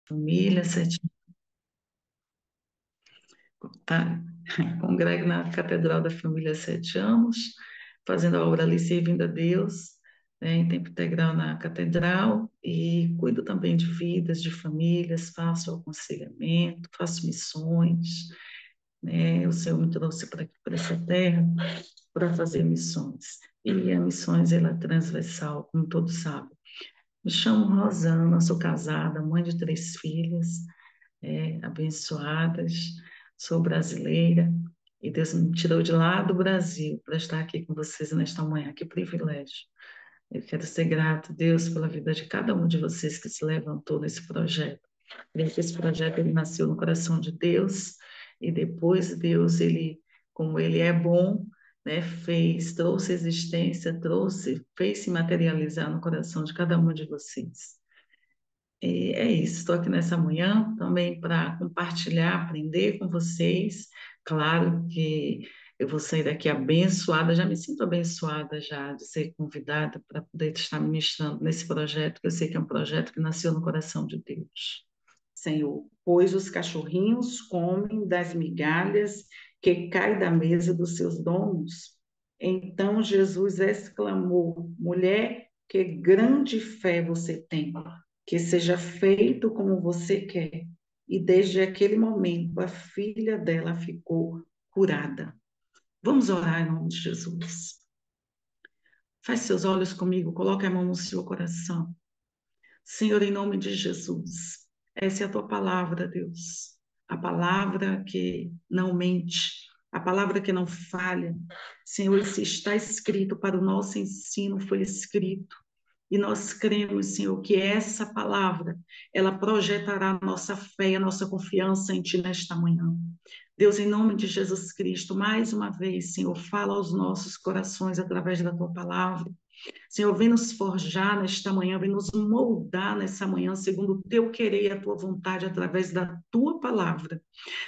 Família, sete, tá? Congrego na Catedral da Família há 7 anos, fazendo a obra ali, servindo a Deus, né, em tempo integral na Catedral, e cuido também de vidas, de famílias, faço aconselhamento, faço missões, né? O Senhor me trouxe para aqui, para essa terra, para fazer missões. E a missões, ela é transversal, como todos sabem. Me chamo Rosana, sou casada, mãe de 3 filhas, abençoadas, sou brasileira, e Deus me tirou de lá do Brasil para estar aqui com vocês nesta manhã. Que privilégio. Eu quero ser grato, Deus, pela vida de cada um de vocês que se levantou nesse projeto. Creio que esse projeto ele nasceu no coração de Deus, e depois Deus, ele, como ele é bom, né, trouxe existência, fez se materializar no coração de cada um de vocês. E é isso, estou aqui nessa manhã também para compartilhar, aprender com vocês. Claro que eu vou sair daqui abençoada, já me sinto abençoada já de ser convidada para poder estar ministrando nesse projeto, que eu sei que é um projeto que nasceu no coração de Deus. Senhor, pois os cachorrinhos comem das migalhas que caem da mesa dos seus donos. Então Jesus exclamou: Mulher, que grande fé você tem, que seja feito como você quer. E desde aquele momento a filha dela ficou curada. Vamos orar em nome de Jesus. Feche seus olhos comigo, coloque a mão no seu coração. Senhor, em nome de Jesus, essa é a tua palavra, Deus. A palavra que não mente, a palavra que não falha. Senhor, se está escrito para o nosso ensino, foi escrito. E nós cremos, Senhor, que essa palavra, ela projetará a nossa fé, a nossa confiança em Ti nesta manhã. Deus, em nome de Jesus Cristo, mais uma vez, Senhor, fala aos nossos corações através da Tua palavra. Senhor, vem nos forjar nesta manhã, vem nos moldar nessa manhã, segundo o teu querer e a tua vontade, através da tua palavra.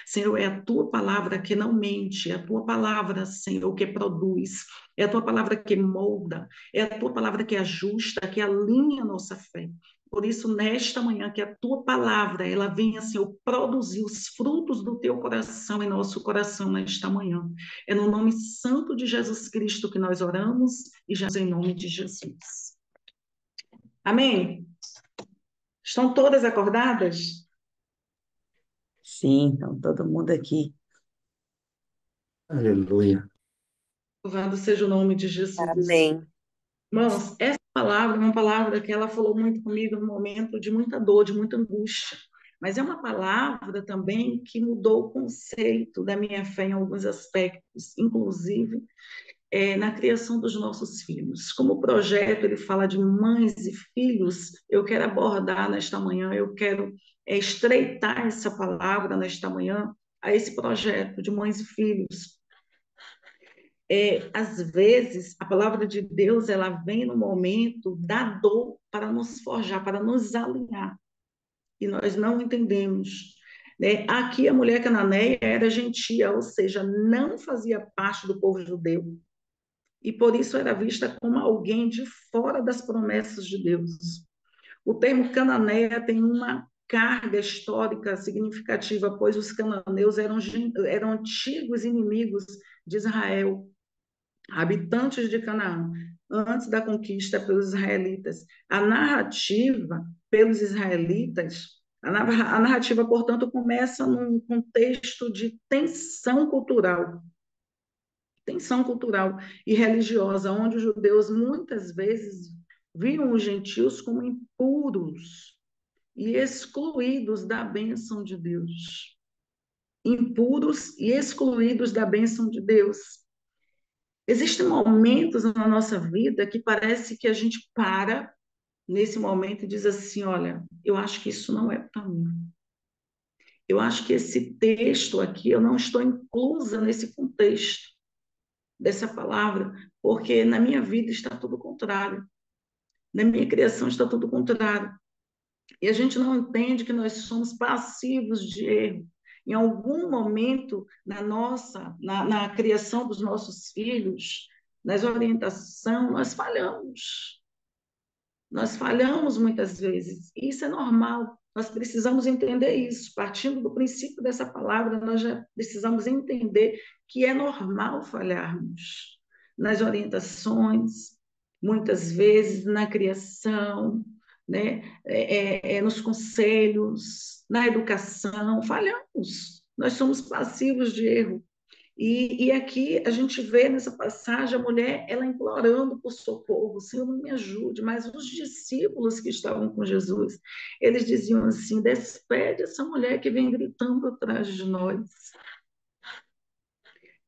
Senhor, é a tua palavra que não mente, é a tua palavra, Senhor, que produz, é a tua palavra que molda, é a tua palavra que ajusta, que alinha a nossa fé. Por isso, nesta manhã, que a tua palavra, ela venha, Senhor, produzir os frutos do teu coração em nosso coração nesta manhã. É no nome santo de Jesus Cristo que nós oramos e já em nome de Jesus. Amém? Estão todas acordadas? Sim, então todo mundo aqui. Aleluia. Louvado seja o nome de Jesus. Amém. Irmãos, essa palavra é uma palavra que ela falou muito comigo no momento de muita dor, de muita angústia. Mas é uma palavra também que mudou o conceito da minha fé em alguns aspectos, inclusive na criação dos nossos filhos. Como o projeto ele fala de mães e filhos, eu quero abordar nesta manhã, eu quero estreitar essa palavra nesta manhã a esse projeto de mães e filhos. Às vezes, a palavra de Deus ela vem no momento da dor para nos forjar, para nos alinhar. E nós não entendemos. Né? Aqui a mulher cananeia era gentia, ou seja, não fazia parte do povo judeu. E por isso era vista como alguém de fora das promessas de Deus. O termo cananeia tem uma carga histórica significativa, pois os cananeus eram antigos inimigos de Israel, habitantes de Canaã, antes da conquista pelos israelitas. A narrativa pelos israelitas, a narrativa, portanto, começa num contexto de tensão cultural e religiosa, onde os judeus muitas vezes viam os gentios como impuros e excluídos da bênção de Deus. Impuros e excluídos da bênção de Deus. Existem momentos na nossa vida que parece que a gente para nesse momento e diz assim: olha, eu acho que isso não é para mim. Eu acho que esse texto aqui, eu não estou inclusa nesse contexto dessa palavra, porque na minha vida está tudo contrário. Na minha criação está tudo contrário. E a gente não entende que nós somos passivos de erro. Em algum momento na criação dos nossos filhos, nas orientação, nós falhamos. Nós falhamos muitas vezes. E isso é normal. Nós precisamos entender isso. Partindo do princípio dessa palavra, nós já precisamos entender que é normal falharmos nas orientações, muitas vezes na criação, né? Nos conselhos, na educação, falhamos. Nós somos passivos de erro. E aqui a gente vê nessa passagem a mulher, ela implorando por socorro, Senhor, não me ajude, mas os discípulos que estavam com Jesus, eles diziam assim, despede essa mulher que vem gritando atrás de nós.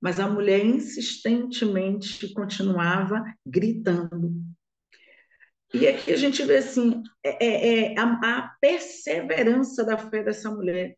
Mas a mulher insistentemente continuava gritando. E aqui a gente vê assim, a perseverança da fé dessa mulher.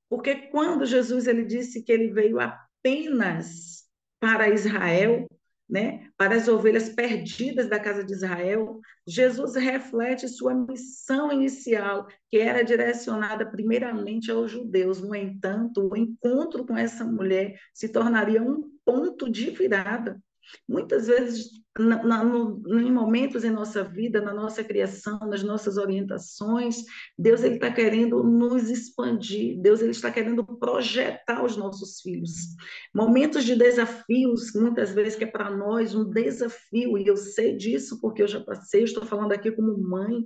Porque quando Jesus ele disse que ele veio apenas para Israel, né, para as ovelhas perdidas da casa de Israel, Jesus reflete sua missão inicial, que era direcionada primeiramente aos judeus. No entanto, o encontro com essa mulher se tornaria um ponto de virada. Muitas vezes, em momentos em nossa vida, na nossa criação, nas nossas orientações, Deus ele está querendo nos expandir, Deus ele está querendo projetar os nossos filhos. Momentos de desafios, muitas vezes que é para nós um desafio, e eu sei disso porque eu já passei, eu estou falando aqui como mãe,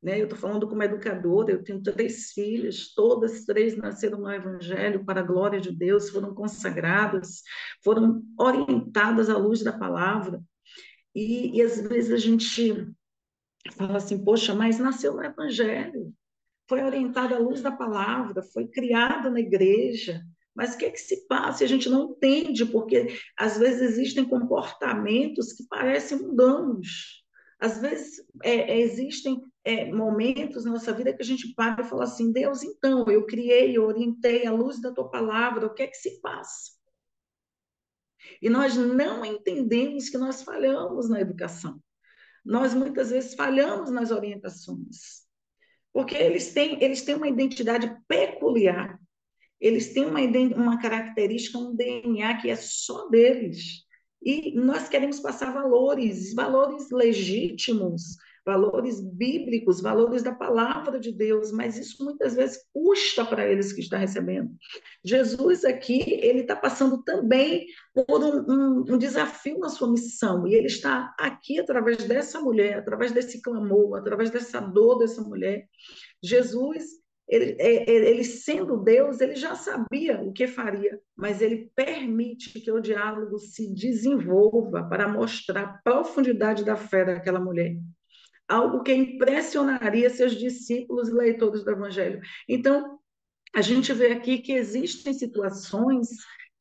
né? Eu estou falando como educadora, eu tenho 3 filhas, todas 3 nasceram no Evangelho, para a glória de Deus, foram consagradas, foram orientadas à luz da palavra, e às vezes a gente fala assim, poxa, mas nasceu no Evangelho, foi orientada à luz da palavra, foi criada na igreja, mas o que é que se passa? A gente não entende, porque às vezes existem comportamentos que parecem mundanos. Às vezes existem momentos na nossa vida que a gente para e fala assim, Deus, então, eu criei, eu orientei à luz da tua palavra, o que é que se passa? E nós não entendemos que nós falhamos na educação. Nós muitas vezes falhamos nas orientações, porque eles têm uma identidade peculiar, eles têm uma característica, um DNA que é só deles. E nós queremos passar valores legítimos, valores bíblicos, valores da palavra de Deus, mas isso muitas vezes custa para eles que estão recebendo. Jesus aqui, ele está passando também por um desafio na sua missão, e ele está aqui através dessa mulher, através desse clamor, através dessa dor dessa mulher. Jesus, ele sendo Deus, ele já sabia o que faria, mas ele permite que o diálogo se desenvolva para mostrar a profundidade da fé daquela mulher. Algo que impressionaria seus discípulos e leitores do Evangelho. Então, a gente vê aqui que existem situações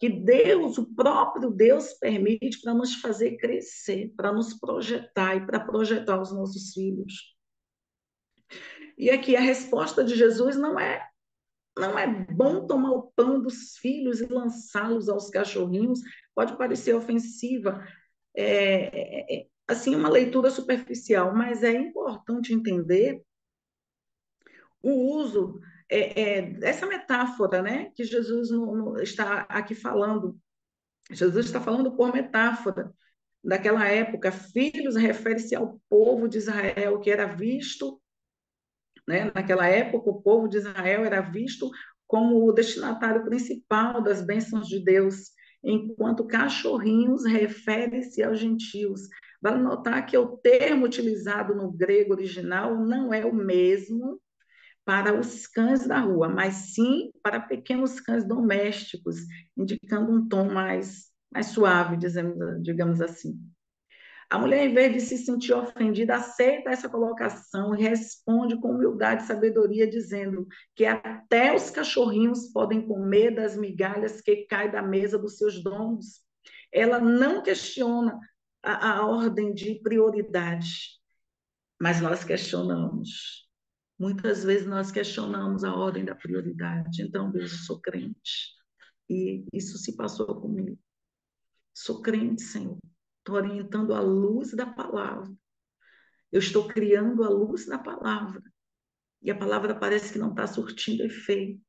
que Deus, o próprio Deus, permite para nos fazer crescer, para nos projetar e para projetar os nossos filhos. E aqui a resposta de Jesus não é bom tomar o pão dos filhos e lançá-los aos cachorrinhos, pode parecer ofensiva, assim, uma leitura superficial, mas é importante entender o uso dessa metáfora, né, que Jesus está aqui falando. Jesus está falando por metáfora. Daquela época, filhos refere-se ao povo de Israel, que era visto, né? Naquela época, o povo de Israel era visto como o destinatário principal das bênçãos de Deus, enquanto cachorrinhos refere-se aos gentios. Vale notar que o termo utilizado no grego original não é o mesmo para os cães da rua, mas sim para pequenos cães domésticos, indicando um tom mais suave, digamos assim. A mulher, em vez de se sentir ofendida, aceita essa colocação e responde com humildade e sabedoria, dizendo que até os cachorrinhos podem comer das migalhas que caem da mesa dos seus donos. Ela não questiona a ordem de prioridade, mas nós questionamos. Muitas vezes nós questionamos a ordem da prioridade. Então, Deus, eu sou crente. E isso se passou comigo. Sou crente, Senhor. Estou orientando a luz da palavra. Eu estou criando a luz da palavra. E a palavra parece que não está surtindo efeito.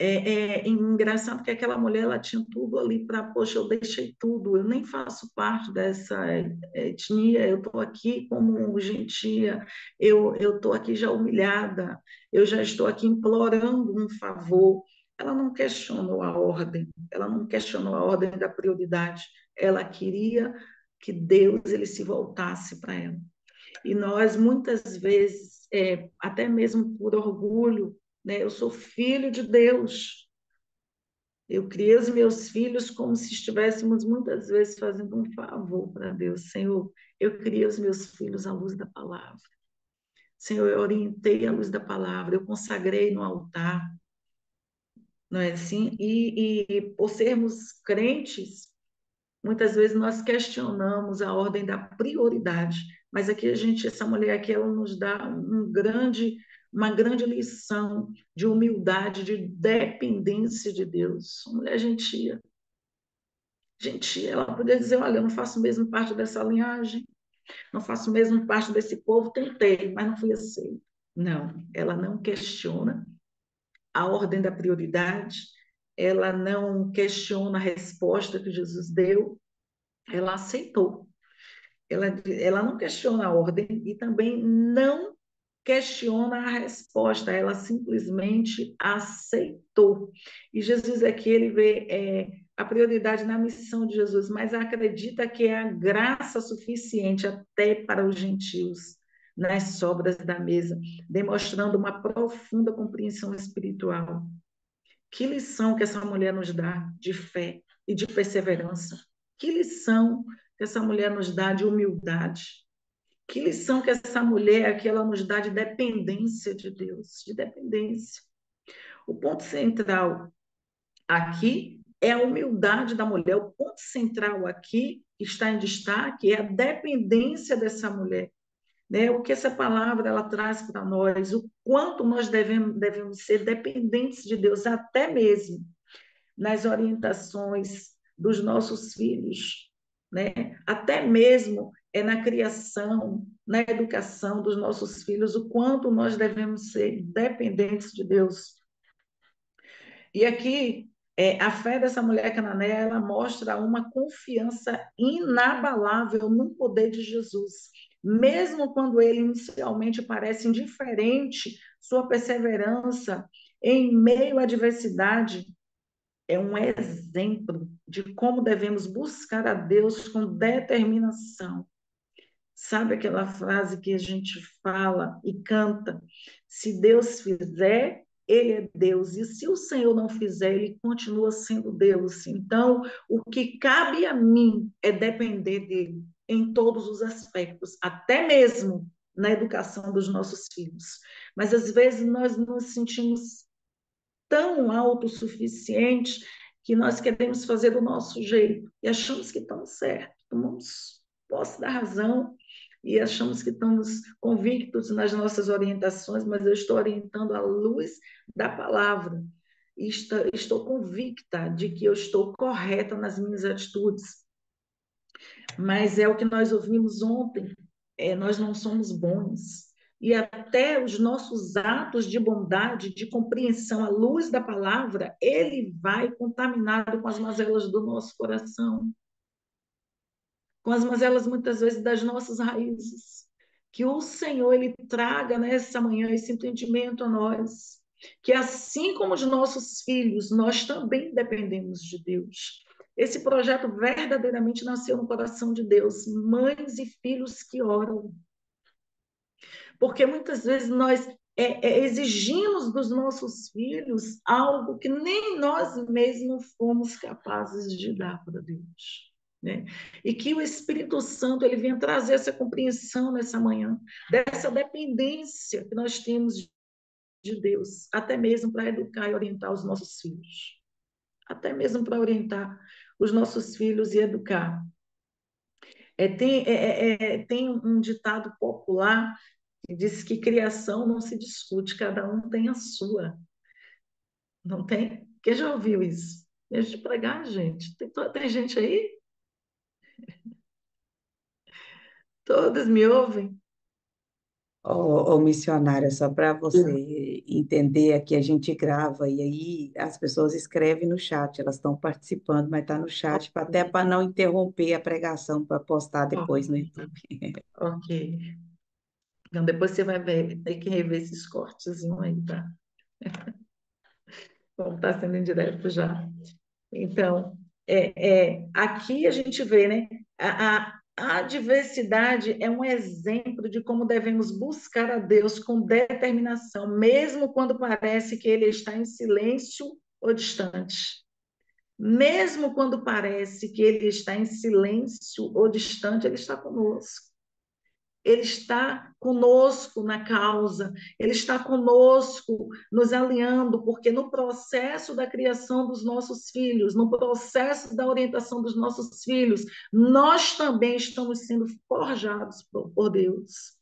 É engraçado que aquela mulher, ela tinha tudo ali para, poxa, eu deixei tudo, eu nem faço parte dessa etnia, eu estou aqui como gentia, eu estou aqui já humilhada, eu já estou aqui implorando um favor. Ela não questionou a ordem, ela não questionou a ordem da prioridade, ela queria que Deus ele se voltasse para ela. E nós, muitas vezes, até mesmo por orgulho, né, eu sou filho de Deus, eu criei os meus filhos como se estivéssemos muitas vezes fazendo um favor para Deus. Senhor, eu criei os meus filhos à luz da palavra. Senhor, eu orientei à luz da palavra, eu consagrei no altar, não é assim? E por sermos crentes, muitas vezes nós questionamos a ordem da prioridade, mas aqui essa mulher aqui, ela nos dá uma grande lição de humildade, de dependência de Deus. Uma mulher gentia. Gentia, ela poderia dizer, olha, eu não faço mesmo parte dessa linhagem, não faço mesmo parte desse povo, tentei, mas não fui aceita. Não, ela não questiona a ordem da prioridade, ela não questiona a resposta que Jesus deu, ela aceitou. Ela não questiona a ordem e também não questiona a resposta, ela simplesmente aceitou. E Jesus aqui, ele vê a prioridade na missão de Jesus, mas acredita que é a graça suficiente até para os gentios, nas sobras da mesa, demonstrando uma profunda compreensão espiritual. Que lição que essa mulher nos dá de fé e de perseverança. Que lição que essa mulher nos dá de humildade. Que lição que essa mulher aqui ela nos dá de dependência de Deus, de dependência. O ponto central aqui é a humildade da mulher. O ponto central aqui que está em destaque é a dependência dessa mulher. Né? O que essa palavra ela traz para nós, o quanto nós devemos ser dependentes de Deus, até mesmo nas orientações dos nossos filhos, né? Até mesmo na criação, na educação dos nossos filhos, o quanto nós devemos ser dependentes de Deus. E aqui, a fé dessa mulher cananeia, ela mostra uma confiança inabalável no poder de Jesus. Mesmo quando ele inicialmente parece indiferente, sua perseverança em meio à adversidade é um exemplo de como devemos buscar a Deus com determinação. Sabe aquela frase que a gente fala e canta? Se Deus fizer, ele é Deus, e se o Senhor não fizer, ele continua sendo Deus. Então, o que cabe a mim é depender dele em todos os aspectos, até mesmo na educação dos nossos filhos. Mas às vezes nós nos sentimos tão autossuficientes que nós queremos fazer do nosso jeito e achamos que estamos certos, tomamos posse da razão e achamos que estamos convictos nas nossas orientações, mas eu estou orientando à luz da palavra. E estou convicta de que eu estou correta nas minhas atitudes. Mas é o que nós ouvimos ontem, nós não somos bons. E até os nossos atos de bondade, de compreensão à luz da palavra, ele vai contaminado com as mazelas do nosso coração, com as mazelas muitas vezes das nossas raízes. Que o Senhor ele traga nessa manhã esse entendimento a nós, que assim como os nossos filhos, nós também dependemos de Deus. Esse projeto verdadeiramente nasceu no coração de Deus, mães e filhos que oram. Porque muitas vezes nós exigimos dos nossos filhos algo que nem nós mesmos fomos capazes de dar para Deus. Né? E que o Espírito Santo ele venha trazer essa compreensão nessa manhã, dessa dependência que nós temos de Deus, até mesmo para educar e orientar os nossos filhos. Até mesmo para orientar os nossos filhos e educar. Tem um ditado popular que diz que criação não se discute, cada um tem a sua. Não tem? Quem já ouviu isso? Deixa de pregar, gente. Tem gente aí? Todos me ouvem? Ô, missionária, só para você entender, aqui a gente grava e aí as pessoas escrevem no chat, elas estão participando, mas está no chat, até para não interromper a pregação para postar depois no Ok, YouTube. ok. Então, depois você vai ver, tem que rever esses cortezinhos aí, tá? Como está sendo indireto já. Então, aqui a gente vê, né? A diversidade é um exemplo de como devemos buscar a Deus com determinação, mesmo quando parece que Ele está em silêncio ou distante. Mesmo quando parece que Ele está em silêncio ou distante, Ele está conosco. Ele está conosco na causa, Ele está conosco nos alinhando, porque no processo da criação dos nossos filhos, no processo da orientação dos nossos filhos, nós também estamos sendo forjados por Deus.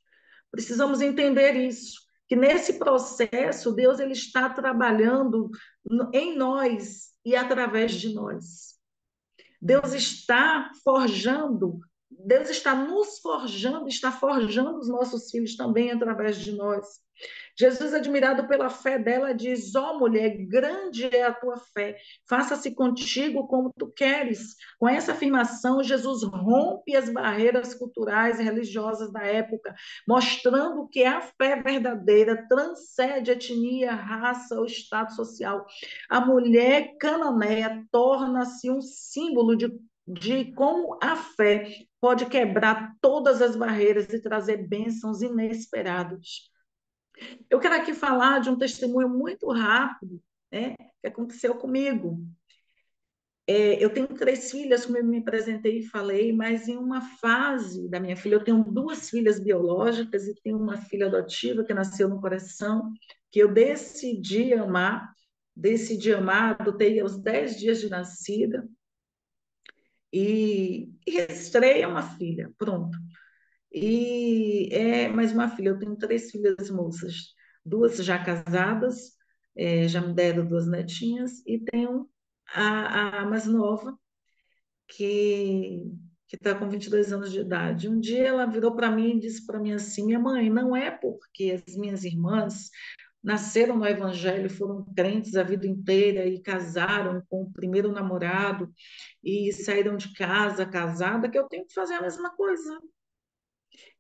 Precisamos entender isso, que nesse processo Deus ele está trabalhando em nós e através de nós. Deus está forjando, Deus está nos forjando, está forjando os nossos filhos também através de nós. Jesus, admirado pela fé dela, diz: ó mulher, grande é a tua fé, faça-se contigo como tu queres. Com essa afirmação, Jesus rompe as barreiras culturais e religiosas da época, mostrando que a fé verdadeira transcende etnia, raça ou estado social. A mulher cananeia torna-se um símbolo de como a fé pode quebrar todas as barreiras e trazer bênçãos inesperadas. Eu quero aqui falar de um testemunho muito rápido, né, que aconteceu comigo. Eu tenho 3 filhas, como eu me apresentei e falei, mas em uma fase da minha filha, eu tenho 2 filhas biológicas e tenho uma filha adotiva que nasceu no coração, que eu decidi amar, adotei aos 10 dias de nascida e registrei uma filha, pronto. E é mais uma filha, eu tenho 3 filhas moças, 2 já casadas, já me deram 2 netinhas, e tenho a mais nova, que está com 22 anos de idade. Um dia ela virou para mim e disse para mim assim: minha mãe, não é porque as minhas irmãs nasceram no Evangelho, foram crentes a vida inteira e casaram com o primeiro namorado e saíram de casa casada, que eu tenho que fazer a mesma coisa.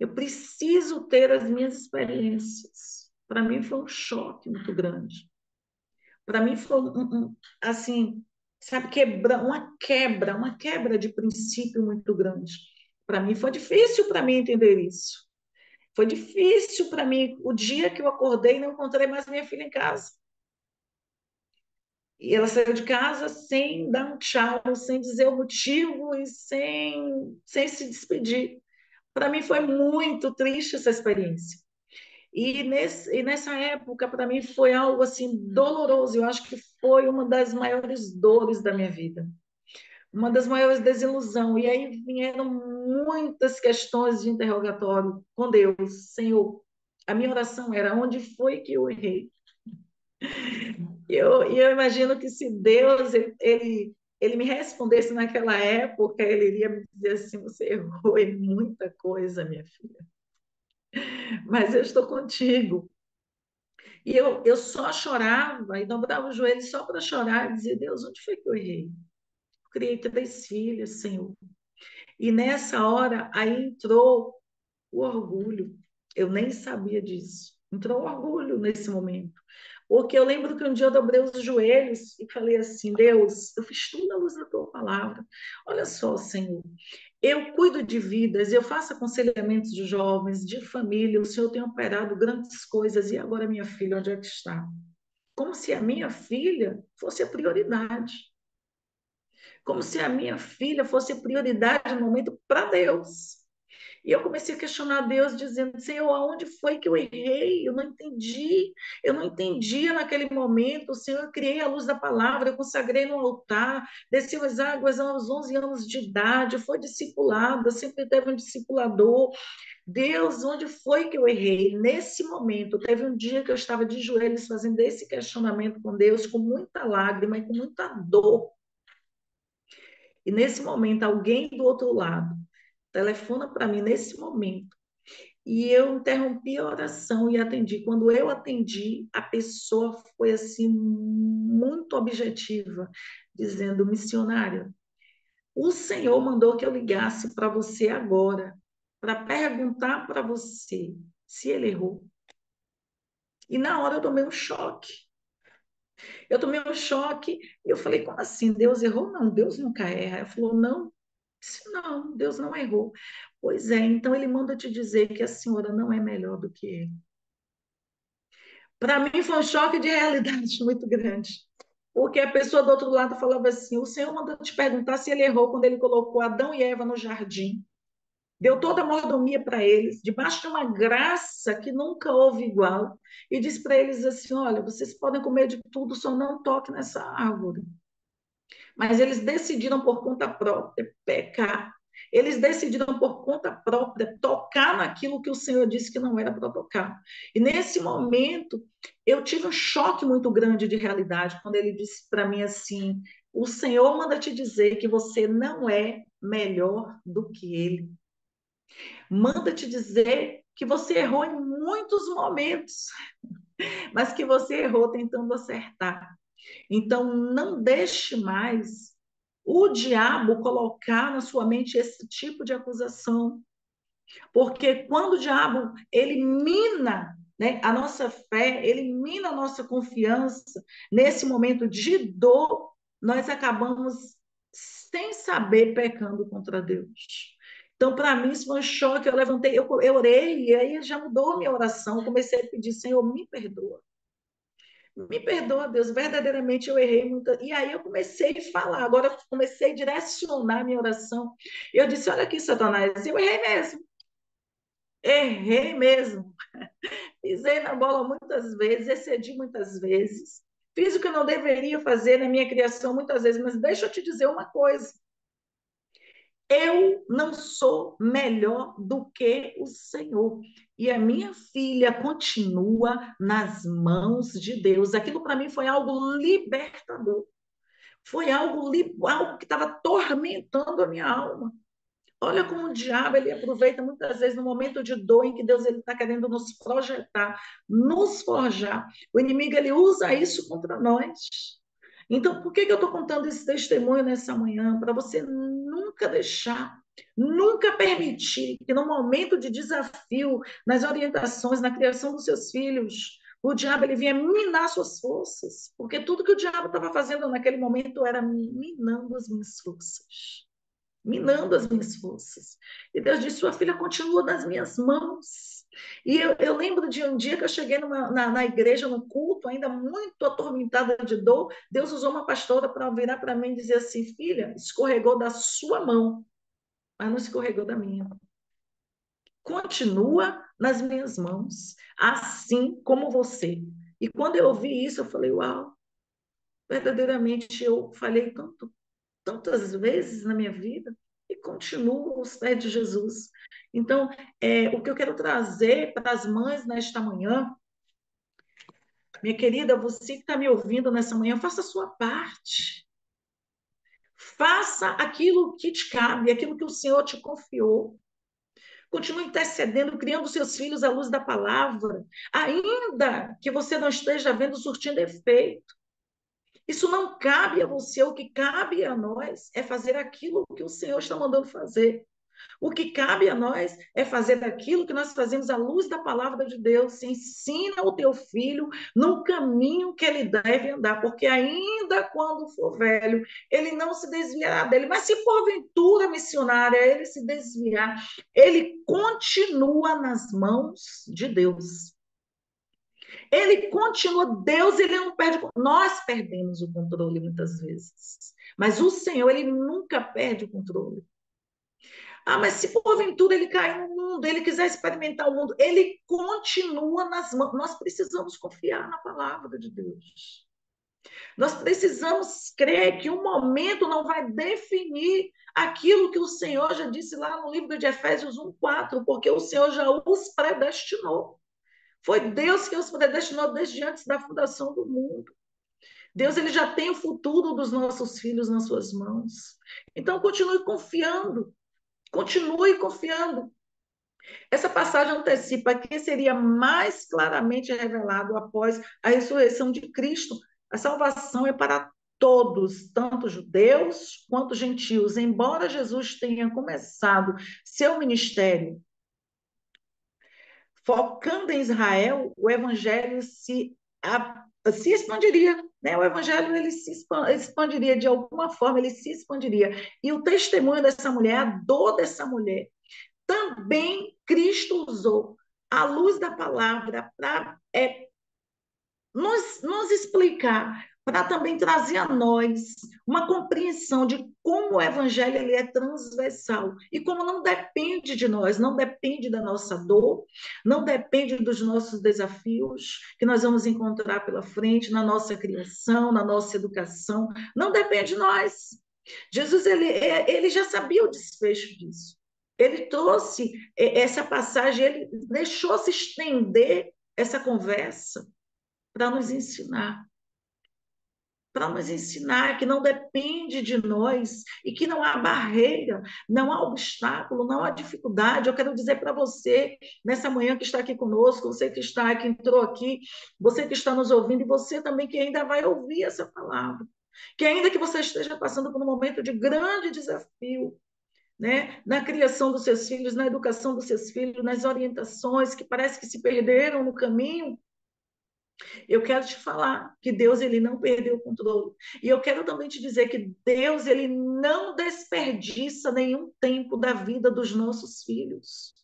Eu preciso ter as minhas experiências. Para mim foi um choque muito grande. Para mim foi assim, sabe, uma quebra de princípio muito grande. Para mim foi difícil para mim entender isso. Foi difícil para mim o dia que eu acordei e não encontrei mais minha filha em casa. E ela saiu de casa sem dar um tchau, sem dizer o motivo e sem se despedir. Para mim foi muito triste essa experiência. E nessa época, para mim, foi algo assim doloroso. Eu acho que foi uma das maiores dores da minha vida, uma das maiores desilusões. E aí vieram muitas questões de interrogatório com Deus. Senhor, a minha oração era: onde foi que eu errei? Eu imagino que se Deus ele me respondesse naquela época, ele iria me dizer assim: você errou em muita coisa, minha filha, mas eu estou contigo. E eu só chorava e dobrava os joelhos só para chorar e dizer: Deus, onde foi que eu errei? Eu criei 3 filhas, Senhor. E nessa hora, aí entrou o orgulho. Eu nem sabia disso. Entrou o orgulho nesse momento. Porque eu lembro que um dia eu dobrei os joelhos e falei assim: Deus, eu fiz tudo à luz da tua palavra. Olha só, Senhor, eu cuido de vidas, eu faço aconselhamentos de jovens, de família, o Senhor tem operado grandes coisas, e agora minha filha, onde é que está? Como se a minha filha fosse a prioridade. Como se a minha filha fosse a prioridade no momento para Deus. E eu comecei a questionar Deus, dizendo: Senhor, aonde foi que eu errei? Eu não entendi. Eu não entendia naquele momento. Senhor, eu criei a luz da palavra, eu consagrei no altar, desci as águas aos 11 anos de idade, foi discipulada, sempre teve um discipulador. Deus, onde foi que eu errei? Nesse momento, teve um dia que eu estava de joelhos fazendo esse questionamento com Deus, com muita lágrima e com muita dor. E nesse momento, alguém do outro lado telefona para mim nesse momento e eu interrompi a oração e atendi. Quando eu atendi, a pessoa foi assim muito objetiva, dizendo: missionária, o Senhor mandou que eu ligasse para você agora, para perguntar para você se ele errou. E na hora eu tomei um choque. Eu tomei um choque e eu falei: como assim? Deus errou? Não, Deus nunca erra. Ela falou: não, disse, não, Deus não errou. Pois é, então ele manda te dizer que a senhora não é melhor do que ele. Para mim foi um choque de realidade muito grande. Porque a pessoa do outro lado falava assim: o Senhor mandou te perguntar se ele errou quando ele colocou Adão e Eva no jardim. Deu toda a mordomia para eles, debaixo de uma graça que nunca houve igual. E disse para eles assim: olha, vocês podem comer de tudo, só não toque nessa árvore. Mas eles decidiram por conta própria pecar. Eles decidiram por conta própria tocar naquilo que o Senhor disse que não era para tocar. E nesse momento, eu tive um choque muito grande de realidade, quando ele disse para mim assim: o Senhor manda te dizer que você não é melhor do que ele. Manda te dizer que você errou em muitos momentos, mas que você errou tentando acertar. Então, não deixe mais o diabo colocar na sua mente esse tipo de acusação, porque quando o diabo elimina, né, a nossa fé, elimina a nossa confiança, nesse momento de dor, nós acabamos sem saber pecando contra Deus. Então, para mim, isso foi um choque. Eu levantei, eu orei, e aí já mudou a minha oração. Eu comecei a pedir: Senhor, me perdoa. Me perdoa, Deus, verdadeiramente eu errei muito. E aí eu comecei a falar, agora eu comecei a direcionar a minha oração. E eu disse: olha aqui, Satanás, eu errei mesmo. Pisei na bola muitas vezes, excedi muitas vezes, fiz o que eu não deveria fazer na minha criação muitas vezes, mas deixa eu te dizer uma coisa: eu não sou melhor do que o Senhor. E a minha filha continua nas mãos de Deus. Aquilo para mim foi algo libertador. Foi algo que estava atormentando a minha alma. Olha como o diabo ele aproveita muitas vezes no momento de dor em que Deus ele está querendo nos projetar, nos forjar. O inimigo ele usa isso contra nós. Então, por que eu estou contando esse testemunho nessa manhã? Para você nunca deixar, nunca permitir que no momento de desafio, nas orientações, na criação dos seus filhos, o diabo ele vinha minar suas forças, porque tudo que o diabo estava fazendo naquele momento era minando as minhas forças, minando as minhas forças. E Deus disse: sua filha continua nas minhas mãos. E eu lembro de um dia que eu cheguei na igreja, no culto, ainda muito atormentada de dor. Deus usou uma pastora para virar para mim e dizer assim: filha, escorregou da sua mão, mas não escorregou da minha. Continua nas minhas mãos, assim como você. E quando eu ouvi isso, eu falei: uau, verdadeiramente eu falei tantas vezes na minha vida e continuo aos pés de Jesus. Então, o que eu quero trazer para as mães nesta manhã, minha querida, você que está me ouvindo nessa manhã, faça a sua parte. Faça aquilo que te cabe, aquilo que o Senhor te confiou. Continue intercedendo, criando seus filhos à luz da palavra, ainda que você não esteja vendo surtindo efeito. Isso não cabe a você, o que cabe a nós é fazer aquilo que o Senhor está mandando fazer. O que cabe a nós é fazer aquilo que nós fazemos à luz da palavra de Deus. Ensina o teu filho no caminho que ele deve andar, porque ainda quando for velho, ele não se desviará dele. Mas se porventura, missionária, ele se desviar, ele continua nas mãos de Deus. Ele continua, Deus, ele não perde. Nós perdemos o controle muitas vezes, mas o Senhor, ele nunca perde o controle. Ah, mas se porventura ele cair no mundo, ele quiser experimentar o mundo, ele continua nas mãos. Nós precisamos confiar na palavra de Deus. Nós precisamos crer que um momento não vai definir aquilo que o Senhor já disse lá no livro de Efésios 1:4, porque o Senhor já os predestinou. Foi Deus que os predestinou desde antes da fundação do mundo. Deus ele já tem o futuro dos nossos filhos nas suas mãos. Então continue confiando. Continue confiando. Essa passagem antecipa que seria mais claramente revelado após a ressurreição de Cristo. A salvação é para todos, tanto judeus quanto gentios. Embora Jesus tenha começado seu ministério focando em Israel, o evangelho se expandiria, né? O evangelho ele se expandiria de alguma forma, ele se expandiria. E o testemunho dessa mulher, a dor dessa mulher, também Cristo usou a luz da palavra para nos explicar, para também trazer a nós uma compreensão de como o evangelho ele é transversal e como não depende de nós, não depende da nossa dor, não depende dos nossos desafios que nós vamos encontrar pela frente na nossa criação, na nossa educação, não depende de nós. Jesus ele já sabia o desfecho disso. Ele trouxe essa passagem, ele deixou se estender essa conversa para nos ensinar que não depende de nós e que não há barreira, não há obstáculo, não há dificuldade. Eu quero dizer para você, nessa manhã que está aqui conosco, você que está, que entrou aqui, você que está nos ouvindo e você também que ainda vai ouvir essa palavra, que ainda que você esteja passando por um momento de grande desafio, né? Na criação dos seus filhos, na educação dos seus filhos, nas orientações que parece que se perderam no caminho, eu quero te falar que Deus ele não perdeu o controle. E eu quero também te dizer que Deus ele não desperdiça nenhum tempo da vida dos nossos filhos.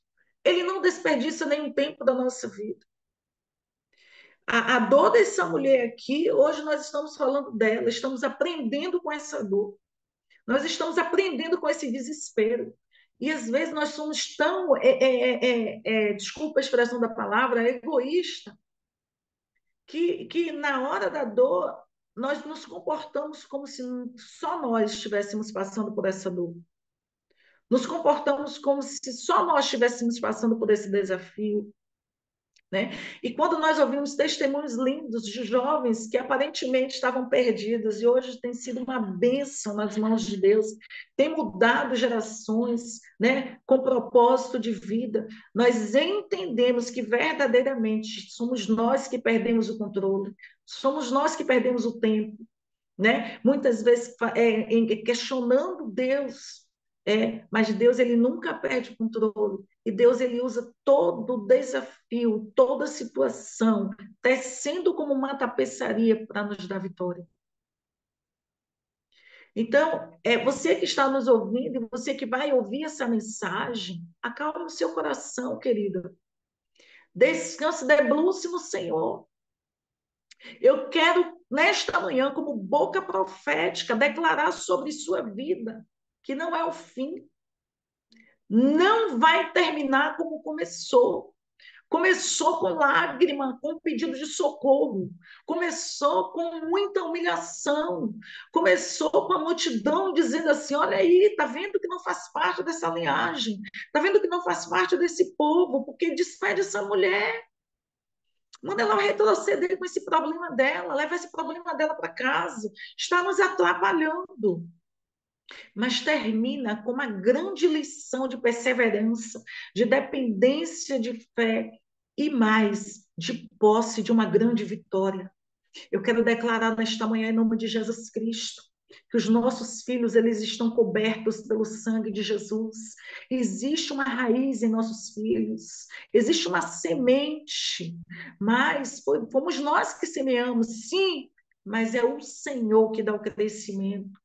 Ele não desperdiça nenhum tempo da nossa vida. A dor dessa mulher aqui, hoje nós estamos falando dela, estamos aprendendo com essa dor. Nós estamos aprendendo com esse desespero. E às vezes nós somos tão, desculpa a expressão da palavra, egoísta, que na hora da dor nós nos comportamos como se só nós estivéssemos passando por essa dor. Nos comportamos como se só nós estivéssemos passando por esse desafio. Né? E quando nós ouvimos testemunhos lindos de jovens que aparentemente estavam perdidos e hoje tem sido uma bênção nas mãos de Deus, tem mudado gerações, né, com propósito de vida, nós entendemos que verdadeiramente somos nós que perdemos o controle, somos nós que perdemos o tempo, né? Muitas vezes questionando Deus, mas Deus ele nunca perde o controle e Deus ele usa todo o desafio, toda a situação, tecendo como uma tapeçaria para nos dar vitória. Então, você que está nos ouvindo, você que vai ouvir essa mensagem, acalme o seu coração, querida. Descanse, debruce no Senhor. Eu quero, nesta manhã, como boca profética, declarar sobre sua vida que não é o fim. Não vai terminar como começou. Começou com lágrima, com pedido de socorro. Começou com muita humilhação. Começou com a multidão dizendo assim: olha aí, tá vendo que não faz parte dessa linhagem? Tá vendo que não faz parte desse povo? Porque despede essa mulher. Manda ela retroceder com esse problema dela, leva esse problema dela para casa, está nos atrapalhando. Mas termina com uma grande lição de perseverança, de dependência de fé e mais, de posse de uma grande vitória. Eu quero declarar nesta manhã, em nome de Jesus Cristo, que os nossos filhos eles estão cobertos pelo sangue de Jesus. Existe uma raiz em nossos filhos, existe uma semente, mas fomos nós que semeamos, sim, mas é o Senhor que dá o crescimento.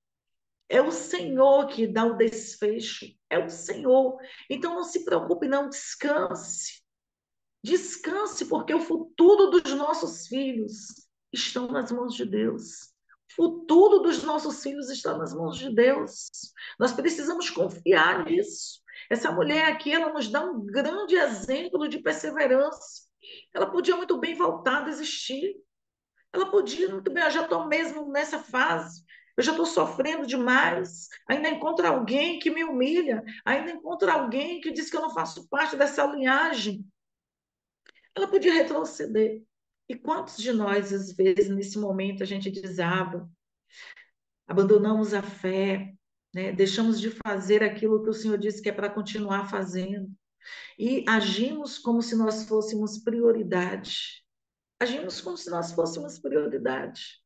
É o Senhor que dá o desfecho, é o Senhor. Então não se preocupe, não, descanse. Descanse, porque o futuro dos nossos filhos estão nas mãos de Deus. O futuro dos nossos filhos está nas mãos de Deus. Nós precisamos confiar nisso. Essa mulher aqui, ela nos dá um grande exemplo de perseverança. Ela podia muito bem voltar a desistir. Ela podia muito bem, eu já estou mesmo nessa fase. Eu já estou sofrendo demais. Ainda encontro alguém que me humilha. Ainda encontro alguém que diz que eu não faço parte dessa linhagem. Ela podia retroceder. E quantos de nós, às vezes, nesse momento, a gente desaba, abandonamos a fé, né? Deixamos de fazer aquilo que o Senhor disse que é para continuar fazendo. e agimos como se nós fôssemos prioridade. Agimos como se nós fôssemos prioridade.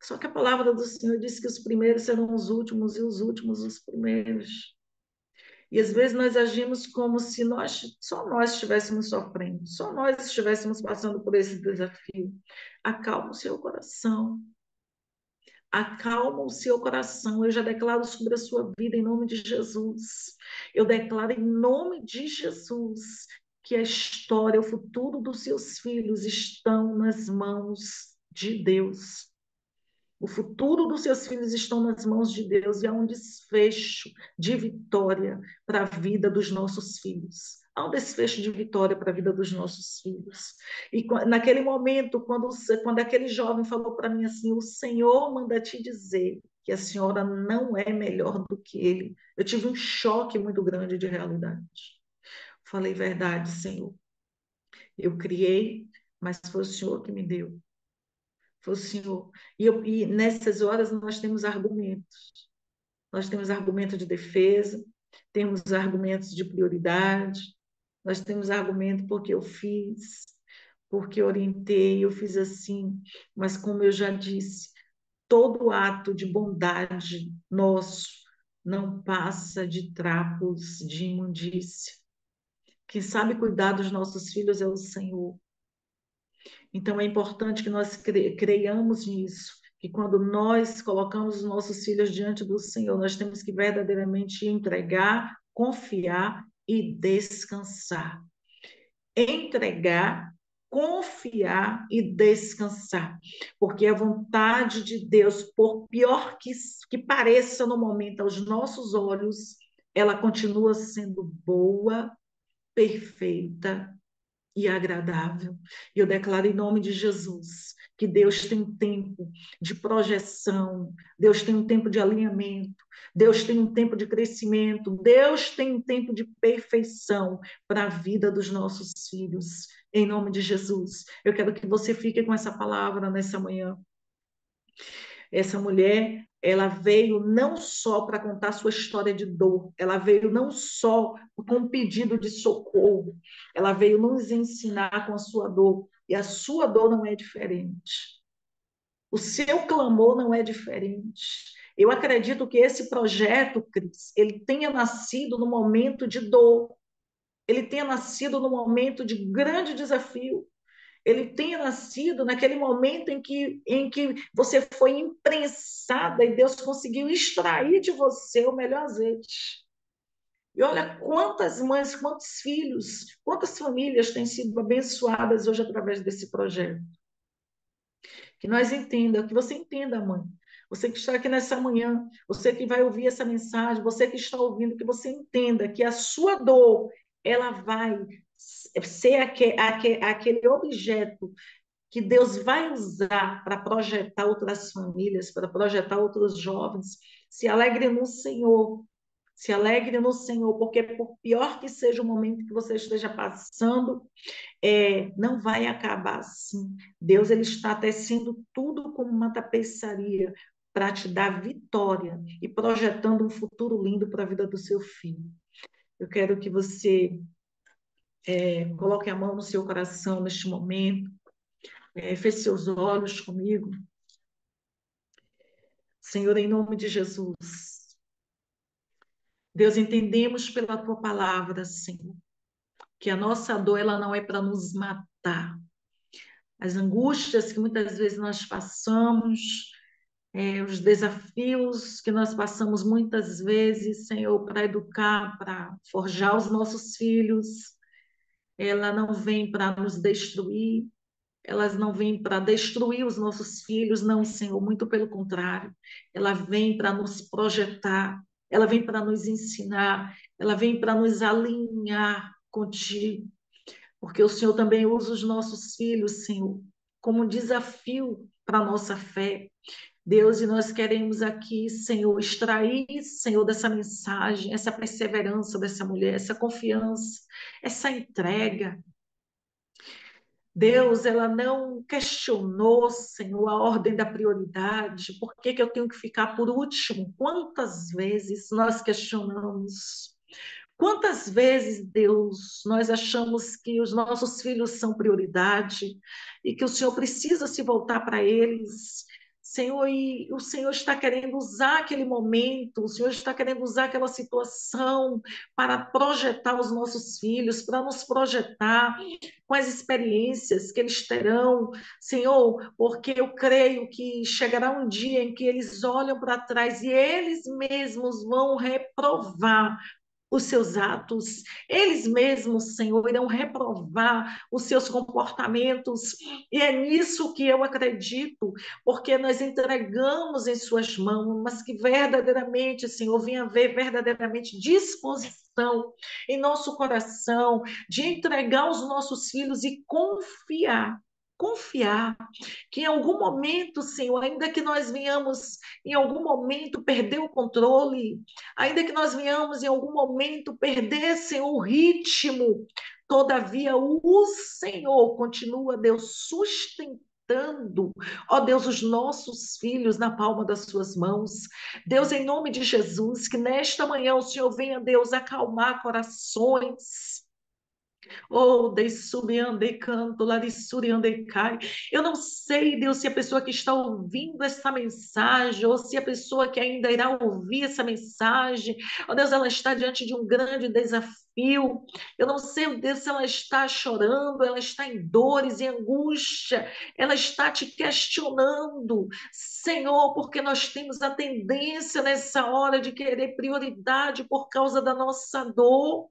Só que a palavra do Senhor diz que os primeiros serão os últimos e os últimos os primeiros. E às vezes nós agimos como se só nós estivéssemos sofrendo, só nós estivéssemos passando por esse desafio. Acalma o seu coração. Acalma o seu coração. Eu já declaro sobre a sua vida em nome de Jesus. Eu declaro em nome de Jesus que a história, o futuro dos seus filhos estão nas mãos de Deus. O futuro dos seus filhos estão nas mãos de Deus e há um desfecho de vitória para a vida dos nossos filhos. Há um desfecho de vitória para a vida dos nossos filhos. E naquele momento, quando aquele jovem falou para mim assim, o Senhor manda te dizer que a senhora não é melhor do que ele. Eu tive um choque muito grande de realidade. Falei, verdade, Senhor. Eu criei, mas foi o Senhor que me deu. Foi o Senhor. E nessas horas nós temos argumentos. Nós temos argumento de defesa, temos argumentos de prioridade, nós temos argumento porque eu fiz, porque eu orientei, eu fiz assim. Mas como eu já disse, todo ato de bondade nosso não passa de trapos de imundícia. Quem sabe cuidar dos nossos filhos é o Senhor. Então, é importante que nós creiamos nisso, que quando nós colocamos os nossos filhos diante do Senhor, nós temos que verdadeiramente entregar, confiar e descansar. Entregar, confiar e descansar, porque a vontade de Deus, por pior que pareça no momento aos nossos olhos, ela continua sendo boa, perfeita e agradável. E eu declaro em nome de Jesus que Deus tem um tempo de projeção, Deus tem um tempo de alinhamento, Deus tem um tempo de crescimento, Deus tem um tempo de perfeição para a vida dos nossos filhos. Em nome de Jesus, eu quero que você fique com essa palavra nessa manhã. Essa mulher, ela veio não só para contar sua história de dor, ela veio não só com um pedido de socorro, ela veio nos ensinar com a sua dor, e a sua dor não é diferente. O seu clamor não é diferente. Eu acredito que esse projeto, Cris, ele tenha nascido no momento de dor, ele tenha nascido no momento de grande desafio, ele tenha nascido naquele momento em que você foi imprensada e Deus conseguiu extrair de você o melhor azeite. E olha quantas mães, quantos filhos, quantas famílias têm sido abençoadas hoje através desse projeto. Que nós entendamos, que você entenda, mãe. Você que está aqui nessa manhã, você que vai ouvir essa mensagem, você que está ouvindo, que você entenda que a sua dor, ela vai ser aquele objeto que Deus vai usar para projetar outras famílias, para projetar outros jovens. Se alegre no Senhor. Se alegre no Senhor, porque por pior que seja o momento que você esteja passando, não vai acabar assim. Deus ele está tecendo tudo como uma tapeçaria para te dar vitória e projetando um futuro lindo para a vida do seu filho. Eu quero que você coloque a mão no seu coração neste momento, feche seus olhos comigo. Senhor, em nome de Jesus. Deus, entendemos pela tua palavra, Senhor, que a nossa dor ela não é para nos matar. As angústias que muitas vezes nós passamos, os desafios que nós passamos muitas vezes, Senhor, para educar, para forjar os nossos filhos, ela não vem para nos destruir, elas não vêm para destruir os nossos filhos, não, Senhor, muito pelo contrário. Ela vem para nos projetar, ela vem para nos ensinar, ela vem para nos alinhar contigo, porque o Senhor também usa os nossos filhos, Senhor, como um desafio para a nossa fé. Deus, e nós queremos aqui, Senhor, extrair, Senhor, dessa mensagem, essa perseverança dessa mulher, essa confiança, essa entrega, Deus, ela não questionou, Senhor, a ordem da prioridade. Por que que eu tenho que ficar por último? Quantas vezes nós questionamos? Quantas vezes, Deus, nós achamos que os nossos filhos são prioridade e que o Senhor precisa se voltar para eles, Senhor, e o Senhor está querendo usar aquele momento, o Senhor está querendo usar aquela situação para projetar os nossos filhos, para nos projetar com as experiências que eles terão, Senhor, porque eu creio que chegará um dia em que eles olham para trás e eles mesmos vão reprovar os seus atos, eles mesmos, Senhor, irão reprovar os seus comportamentos, e é nisso que eu acredito, porque nós entregamos em suas mãos, mas que verdadeiramente, Senhor, venha haver verdadeiramente disposição em nosso coração de entregar os nossos filhos e confiar que em algum momento, Senhor, ainda que nós venhamos em algum momento perder o controle, ainda que nós venhamos em algum momento perder, Senhor, o ritmo, todavia o Senhor continua, Deus, sustentando, ó Deus, os nossos filhos na palma das suas mãos. Deus, em nome de Jesus, que nesta manhã o Senhor venha, Deus, acalmar corações. Oh, dessubiande canto, larissuriande cai. Eu não sei, Deus, se a pessoa que está ouvindo essa mensagem, ou se a pessoa que ainda irá ouvir essa mensagem, oh Deus, ela está diante de um grande desafio. Eu não sei, oh Deus, se ela está chorando, ela está em dores, em angústia, ela está te questionando, Senhor, porque nós temos a tendência nessa hora de querer prioridade por causa da nossa dor.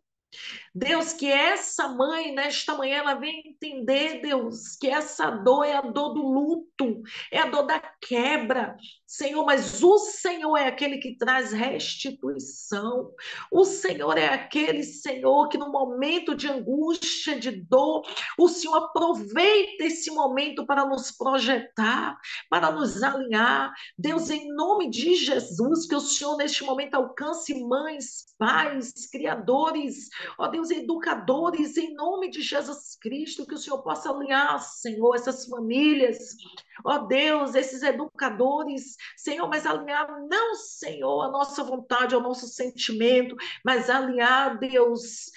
Deus, que essa mãe, nesta manhã, ela vem entender, Deus, que essa dor é a dor do luto, é a dor da quebra, Senhor, mas o Senhor é aquele que traz restituição, o Senhor é aquele, Senhor, que no momento de angústia, de dor, o Senhor aproveita esse momento para nos projetar, para nos alinhar, Deus, em nome de Jesus, que o Senhor neste momento alcance mães, pais, criadores, ó Deus, educadores, em nome de Jesus Cristo, que o Senhor possa alinhar, Senhor, essas famílias, ó Deus, esses educadores, Senhor, mas alinhar não, Senhor, a nossa vontade, ao nosso sentimento, mas alinhar, Deus,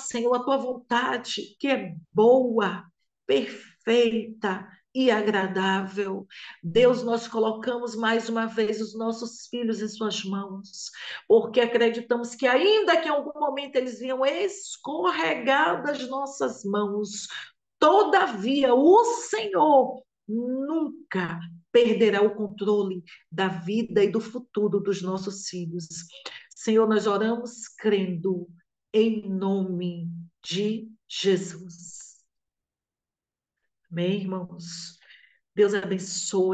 Senhor, a tua vontade, que é boa, perfeita e agradável. Deus, nós colocamos mais uma vez os nossos filhos em suas mãos, porque acreditamos que ainda que em algum momento eles venham escorregar das nossas mãos, todavia o Senhor nunca perderá o controle da vida e do futuro dos nossos filhos. Senhor, nós oramos crendo em nome de Jesus. Amém, irmãos? Deus abençoe.